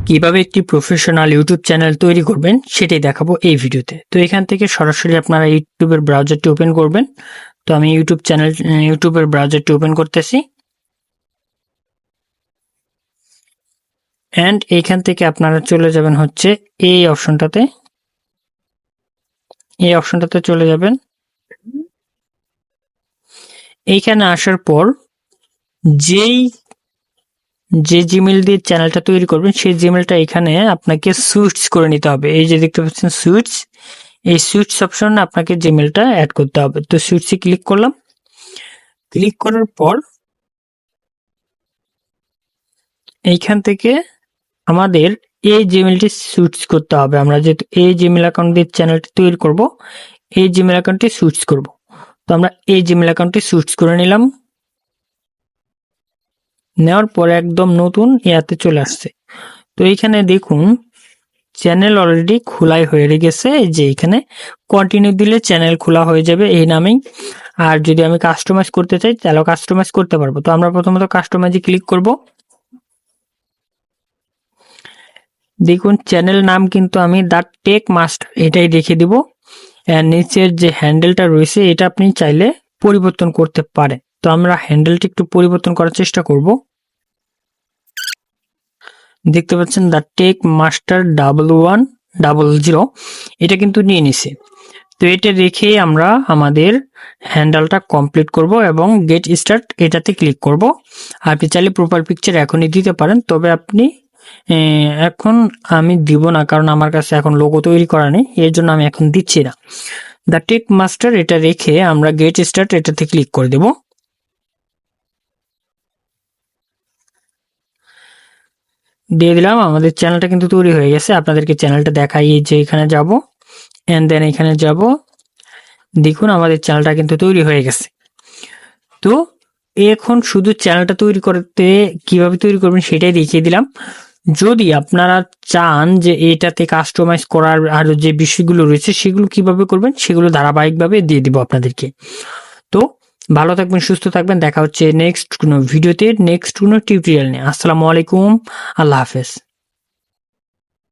কিভাবে একটি professional YouTube channel তৈরি করবেন সেটাই দেখাবো এই ভিডিওতে। তো এখান থেকে সরাসরি আপনারা ইউটিউবের ব্রাউজারটি ওপেন করবেন। তো আমি ইউটিউবের ব্রাউজারটি ওপেন করতেছি। এন্ড এইখান থেকে আপনারা চলে যাবেন হচ্ছে এই অপশনটাতে চলে যাবেন। এইখানে আসার পর যে জিমেল দিয়ে চ্যানেলটা তৈরি করবেন সেই জিমেলটা এখানে আপনাকে সুইচ করে নিতে হবে। এই যে দেখতে পাচ্ছেন সুইচ, এই সুইচ অপশনে আপনাকে জিমেলটা অ্যাড করতে হবে। তো সুইচে ক্লিক করলাম। ক্লিক করার পর এইখান থেকে আমাদের এই জিমেলটি সুইচ করতে হবে। আমরা যেহেতু এই জিমেল অ্যাকাউন্ট দিয়ে চ্যানেলটি তৈরি করব, এই জিমেল অ্যাকাউন্টটি সুইচ করব। তো আমরা এই জিমেল অ্যাকাউন্টটি সুইচ করে নিলাম। নেওয়ার পরে একদম নতুন ইয়াতে চলে আসছে। তো এইখানে দেখুন চ্যানেল অলরেডি খোলাই হয়ে গেছে। এই যে এখানে কন্টিনিউ দিলে চ্যানেল খোলা হয়ে যাবে এই নামেই। আর যদি আমি কাস্টমাইজ করতে চাই তাহলেও কাস্টমাইজ করতে পারবো। তো আমরা প্রথমত কাস্টমাইজে ক্লিক করব। দেখুন চ্যানেল নাম কিন্তু আমি দ্য টেক মাস্টার এটাই রেখে দিব। নিচের যে হ্যান্ডেলটা রয়েছে এটা আপনি চাইলে পরিবর্তন করতে পারেন। তো আমরা হ্যান্ডেলটি একটু পরিবর্তন করার চেষ্টা করব। দেখতে পাচ্ছেন দ্য টেক মাস্টার 1100 এটা কিন্তু নিয়ে নিছে। তো এটা রেখে আমরা আমাদের হ্যান্ডেলটা কমপ্লিট করব এবং গেট স্টার্ট এটাতে ক্লিক করব। আপনি চাইলে প্রোফাইল পিকচার এখনই দিতে পারেন, তবে আপনি এখন আমি দিব না, কারণ আমার কাছে এখন লোগো তৈরি করা নেই, এর জন্য আমি এখন দিচ্ছি না। দ্য টেক মাস্টার এটা রেখে আমরা গেট স্টার্ট এটাতে ক্লিক করে দেব। দিয়ে দিলাম। আমাদের চ্যানেলটা কিন্তু তৈরি হয়ে গেছে। আপনাদেরকে চ্যানেলটা দেখাই, যে এখানে যাব এন্ড দেন এখানে যাব। দেখুন আমাদের চ্যানেলটা কিন্তু তৈরি হয়ে গেছে। তো এখন শুধু চ্যানেলটা তৈরি করতে কিভাবে তৈরি করবেন সেটাই দেখিয়ে দিলাম। যদি আপনারা চান যে এটাতে কাস্টমাইজ করার আর যে বিষয়গুলো রয়েছে সেগুলো কিভাবে করবেন সেগুলো ধারাবাহিকভাবে দিয়ে দিব আপনাদেরকে। তো ভালো থাকবেন, সুস্থ থাকবেন। দেখা হচ্ছে নেক্সট কোনো ভিডিওতে, নেক্সট কোনো টিউটোরিয়াল নিয়ে। আসসালামু আলাইকুম, আল্লাহ হাফেজ।